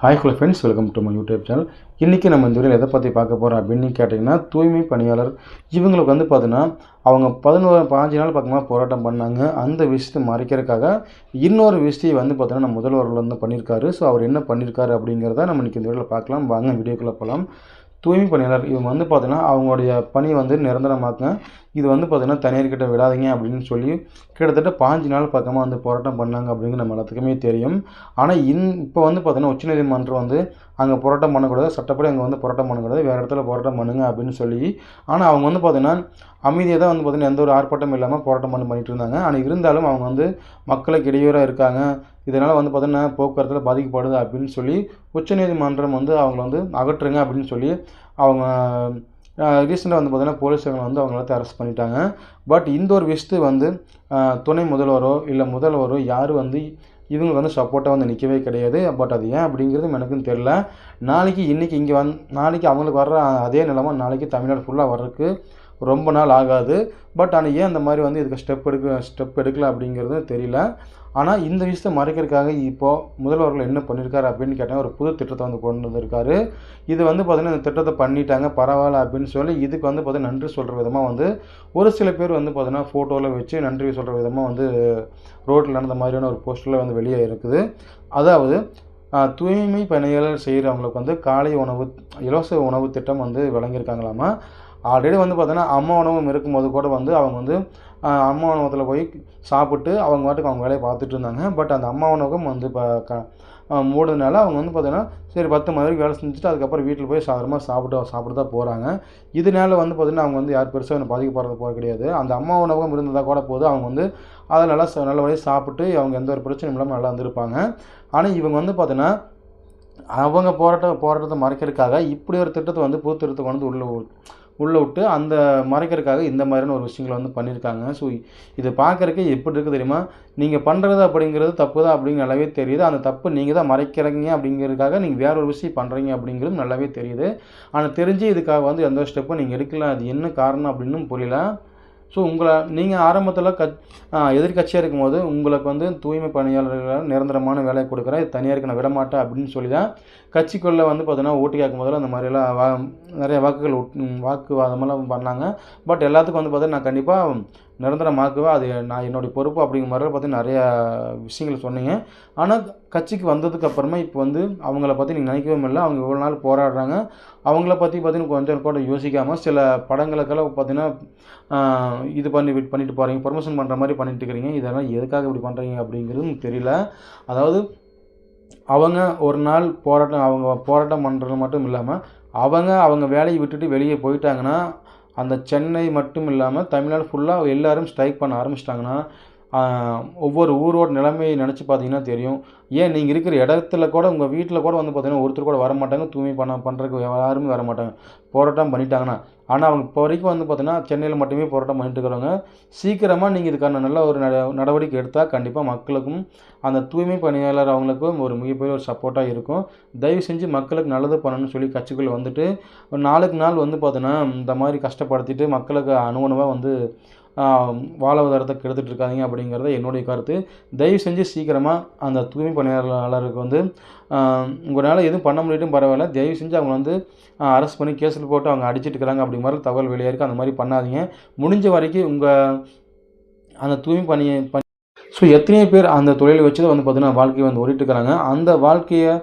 Hi hello friends, welcome to my YouTube channel. இன்றைக்கி நம்ம இந்த வீடியோவில் எதை பற்றி பார்க்க போகிறோம் அப்படின்னு கேட்டிங்கன்னா, தூய்மை பணியாளர் இவங்களுக்கு பார்த்தீங்கன்னா, அவங்க 15 நாள் பக்கமாக போராட்டம் பண்ணாங்க. அந்த விஷயத்தை மறைக்கிறதுக்காக இன்னொரு விஷயம் பார்த்தீங்கன்னா, நம்ம முதல்வர் பண்ணியிருக்காரு. ஸோ அவர் என்ன பண்ணியிருக்காரு அப்படிங்கிறத நம்ம இன்றைக்கி இந்த வீடியோவில் பார்க்கலாம். வாங்க வீடியோக்குள்ளே போகலாம். தூய்மை பணியாளர் இவங்க பார்த்தீங்கன்னா, அவங்களுடைய பணி நிரந்தரமாக்குங்க. இது பார்த்தீங்கன்னா, தனியார்கிட்ட விடாதீங்க அப்படின்னு சொல்லி கிட்டத்தட்ட 15 நாள் பக்கமாக போராட்டம் பண்ணாங்க அப்படிங்கிறது நம்ம எல்லாத்துக்குமே தெரியும். ஆனால் இப்போ பார்த்தீங்கன்னா, உச்சநீதிமன்றம் அங்கே போராட்டம் பண்ணக்கூடாது, சட்டப்படி அங்கே போராட்டம் பண்ணக்கூடாது, வேறு இடத்துல போராட்டம் பண்ணுங்க அப்படின்னு சொல்லி. ஆனால் அவங்க பார்த்தீங்கன்னா, அமைதியாக தான் பார்த்தீங்கன்னா, எந்த ஒரு ஆர்ப்பாட்டமும் இல்லாமல் போராட்டம் பண்ணிட்டு இருந்தாங்க. ஆனால் இருந்தாலும் அவங்க மக்களுக்கு இடையூறாக இருக்காங்க, இதனால் பார்த்தீங்கன்னா போக்குவரத்தில் பாதிக்கப்படுது அப்படின்னு சொல்லி உச்சநீதிமன்றம் அவங்கள அகற்றுங்க அப்படின்னு சொல்லி அவங்க ரீசெண்டாக பார்த்தீங்கன்னா போலீஸ் அவங்க எல்லாத்தையும் அரெஸ்ட் பண்ணிட்டாங்க. பட் இந்த ஒரு விஷயத்து துணை முதல்வரோ இல்லை முதல்வரோ யாரும் இவங்களுக்கு சப்போர்ட்டாக நிற்கவே கிடையாது. பட் அது ஏன் அப்படிங்கிறது எனக்கும் தெரியல. இன்றைக்கி இங்கே நாளைக்கு அவங்களுக்கு வர்ற அதே நிலைமை நாளைக்கு தமிழ்நாடு ஃபுல்லாக வர்றதுக்கு ரொம்ப நாள் ஆகாது. பட் ஆனால் ஏன் அந்த மாதிரி இதுக்கு ஸ்டெப் எடுக்கல அப்படிங்கிறது தெரியல. ஆனால் இந்த விஷயத்தை மறைக்கிறதுக்காக இப்போது முதல்வர்கள் என்ன பண்ணியிருக்காரு அப்படின்னு கேட்டால் ஒரு புது திட்டத்தை கொண்டு வந்திருக்காரு. இது பார்த்தீங்கன்னா இந்த திட்டத்தை பண்ணிட்டாங்க பரவாயில்ல அப்படின்னு சொல்லி இதுக்கு பார்த்தீங்கன்னா நன்றி சொல்கிற விதமாக ஒரு சில பேர் பார்த்தீங்கன்னா ஃபோட்டோவில் வச்சு நன்றி சொல்கிற விதமாக ரோட்டில் நடந்த மாதிரியான ஒரு போஸ்டரில் வெளியே இருக்குது. அதாவது தூய்மை பணியாளர் செய்கிறவங்களுக்கு காலை உணவு இலவச உணவு திட்டம் வழங்கியிருக்காங்களாமா. ஆல்ரெடி பார்த்தீங்கன்னா அம்மா உணவகம் இருக்கும்போது கூட அவங்க அம்மா உணவகத்தில் போய் சாப்பிட்டு அவங்க பாட்டுக்கு அவங்க வேலையை பார்த்துட்டு இருந்தாங்க. பட் அந்த அம்மா உணவகம் இப்போ மூடுனால அவங்க பார்த்தீங்கன்னா சரி 10 மணி வரைக்கும் வேலை செஞ்சுட்டு அதுக்கப்புறம் வீட்டில் போய் சாதாரணமாக சாப்பிட்டு தான் போகிறாங்க. இதனால பார்த்தீங்கன்னா அவங்க யார் பெருசாக பாதிக்கப்படுறது போக கிடையாது. அந்த அம்மா உணவகம் இருந்ததாக கூட போது அவங்க அதை நல்ல வழியாக சாப்பிட்டு அவங்க எந்த ஒரு பிரச்சனையும் இல்லாமல் நல்லா இருந்திருப்பாங்க. ஆனால் இவங்க பார்த்தீங்கன்னா அவங்க போராட்டத்தை மறைக்கிறதுக்காக இப்படி ஒரு திட்டத்தை புது திட்டத்தை உள்ளே விட்டு அந்த மறைக்கிறதுக்காக இந்த மாதிரியான ஒரு விஷயங்களை பண்ணியிருக்காங்க. ஸோ இதை பார்க்குறக்கே எப்படி இருக்குது தெரியுமா? நீங்கள் பண்ணுறது அப்படிங்கிறது தப்பு தான் அப்படிங்கிற நல்லாவே தெரியுது. அந்த தப்பு நீங்கள் தான் மறைக்கிறீங்க அப்படிங்கிறதுக்காக நீங்கள் வேற ஒரு விஷயம் பண்ணுறீங்க அப்படிங்கிறது நல்லாவே தெரியுது. ஆனால் தெரிஞ்சு இதுக்காக எந்த ஸ்டெப்பும் நீங்கள் எடுக்கல. அது என்ன காரணம் அப்படின்னு புரியல. ஸோ நீங்கள் ஆரம்பத்தில் எதிர்கட்சியாக இருக்கும்போது உங்களுக்கு தூய்மை பணியாளர்கள் நிரந்தரமான வேலையை கொடுக்குறேன், இது தனியாருக்கு நான் விடமாட்டேன் அப்படின்னு சொல்லி தான் கட்சிக்குள்ளே பார்த்தீங்கன்னா ஓட்டு கேட்கும் போதில் அந்த மாதிரிலாம் நிறைய வாக்குவாதமெல்லாம் பண்ணாங்க. பட் எல்லாத்துக்கும் பார்த்தீங்கன்னா நான் கண்டிப்பாக நிரந்தரமாக்குவேன், அது நான் என்னுடைய பொறுப்பு அப்படிங்கிற மாதிரிலாம் பார்த்தீங்கன்னா நிறையா விஷயங்கள் சொன்னீங்க. ஆனால் கட்சிக்கு வந்ததுக்கு அப்புறமா இப்போ அவங்கள பற்றி நீங்கள் நினைக்கவே இல்லை. அவங்க இவ்வளோ நாள் போராடுறாங்க. அவங்கள பற்றி பார்த்தீங்கன்னா கொஞ்சம் கூட யோசிக்காமல் சில படங்களுக்கெல்லாம் பார்த்தீங்கன்னா இது பண்ணிட்டு போகிறீங்க, ப்ரொமோஷன் பண்ணுற மாதிரி பண்ணிட்டு இருக்கிறீங்க. இதெல்லாம் எதுக்காக இப்படி பண்ணுறீங்க அப்படிங்கிறது தெரியல. அதாவது அவங்க ஒரு நாள் போராட்டம் பண்ணுறது மட்டும் இல்லாமல் அவங்க வேலையை விட்டுட்டு வெளியே போயிட்டாங்கன்னா அந்த சென்னை மட்டும் இல்லாமல் தமிழ்நாடு ஃபுல்லாக எல்லோரும் ஸ்ட்ரைக் பண்ண ஆரம்பிச்சிட்டாங்கன்னா ஒவ்வொரு ஊரோட நிலைமையை நினச்சி பார்த்தீங்கன்னா தெரியும். ஏன் நீங்கள் இருக்கிற இடத்துல கூட உங்கள் வீட்டில் கூட பார்த்தீங்கன்னா ஒருத்தர் கூட வர மாட்டாங்க, தூய்மை பண்ணுறதுக்கு யாருமே வர மாட்டாங்க போராட்டம் பண்ணிட்டாங்கன்னா. ஆனால் அவங்க இப்போ வரைக்கும் பார்த்தீங்கன்னா சென்னையில் மட்டுமே போராட்டம் பண்ணிட்டு இருக்கிறவங்க. சீக்கிரமாக நீங்கள் இதுக்கான நல்ல ஒரு நடவடிக்கை எடுத்தால் கண்டிப்பாக மக்களுக்கும் அந்த தூய்மை பணியாளர் அவங்களுக்கும் ஒரு மிகப்பெரிய ஒரு சப்போர்ட்டாக இருக்கும். தயவு செஞ்சு மக்களுக்கு நல்லது பண்ணணும்னு சொல்லி கட்சிக்குள்ளே நாளுக்கு நாள் பார்த்தீங்கன்னா இந்த மாதிரி கஷ்டப்படுத்திட்டு மக்களுக்கு அணுவணுவாக வாழ்வாதாரத்தை கெடுத்துட்டு இருக்காதீங்க அப்படிங்கிறத என்னுடைய கருத்து. தயவு செஞ்சு சீக்கிரமாக அந்த தூய்மை பணியாளருக்கு உங்களால் எதுவும் பண்ண முடியட்டும் பரவாயில்ல, தயவு செஞ்சு அவங்க அரெஸ்ட் பண்ணி கேஸில் போட்டு அவங்க அடிச்சிட்டு இருக்கிறாங்க அப்படிங்கிற மாதிரி தகவல் வெளியாக இருக்குது. அந்த மாதிரி பண்ணாதீங்க. முடிஞ்ச வரைக்கும் உங்கள் அந்த தூய்மை ஸோ எத்தனையோ பேர் அந்த தொழிலை வச்சு தான் பார்த்தீங்கன்னா வாழ்க்கையை ஓடிட்டு இருக்கிறாங்க. அந்த வாழ்க்கையை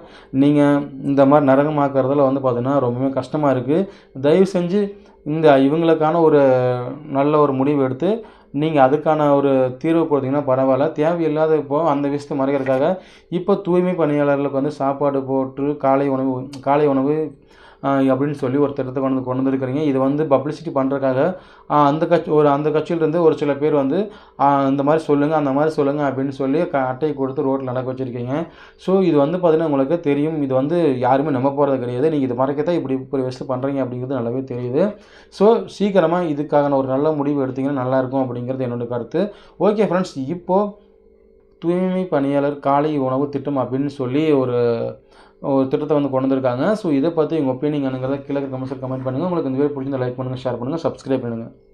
நீங்கள் இந்த மாதிரி நரகமாக்குறதுல பார்த்தீங்கன்னா ரொம்பவே கஷ்டமாக இருக்குது. தயவு செஞ்சு இவங்களுக்கான ஒரு நல்ல ஒரு முடிவு எடுத்து நீங்கள் அதுக்கான ஒரு தீர்வு கொடுத்தீங்கன்னா பரவாயில்ல. தேவையில்லாத இப்போது அந்த விஷயத்தை மறைக்கிறதுக்காக இப்போ தூய்மை பணியாளர்களுக்கு சாப்பாடு போட்டு காலை உணவு அப்படின்னு சொல்லி ஒரு திட்டத்தை கொண்டு வந்துருக்கிறீங்க. இது பப்ளிசிட்டி பண்ணுறதுக்காக அந்த கட்சியிலேருந்து ஒரு சில பேர் இந்த மாதிரி சொல்லுங்கள் அந்த மாதிரி சொல்லுங்கள் அப்படின்னு சொல்லி அட்டையை கொடுத்து ரோட்டில் நடக்க வச்சுருக்கீங்க. ஸோ இது பார்த்தீங்கன்னா உங்களுக்கு தெரியும், இது யாருமே நம்ப போகிறது கிடையாது. நீங்கள் இது மறைக்கத்தான் இப்படி விஷயம் பண்ணுறீங்க அப்படிங்கிறது நல்லாவே தெரியுது. ஸோ சீக்கிரமாக இதுக்கான ஒரு நல்ல முடிவு எடுத்திங்கன்னா நல்லாயிருக்கும் அப்படிங்கிறது என்னோடய கருத்து. ஓகே ஃப்ரெண்ட்ஸ், இப்போது தூய்மை பணியாளர் காலை உணவு திட்டம் அப்படின்னு சொல்லி ஒரு திட்டத்தை கொண்டு வந்திருக்காங்க. ஸோ இதை பற்றி உங்கள் ஒப்பீனியன் என்னங்கிறத கீழே கமெண்ட் பண்ணுங்கள். உங்களுக்கு இந்த வீடியோ பிடிச்சிருந்தா லைக் பண்ணுங்கள், ஷேர் பண்ணுங்கள், சப்ஸ்கிரைப் பண்ணுங்கள்.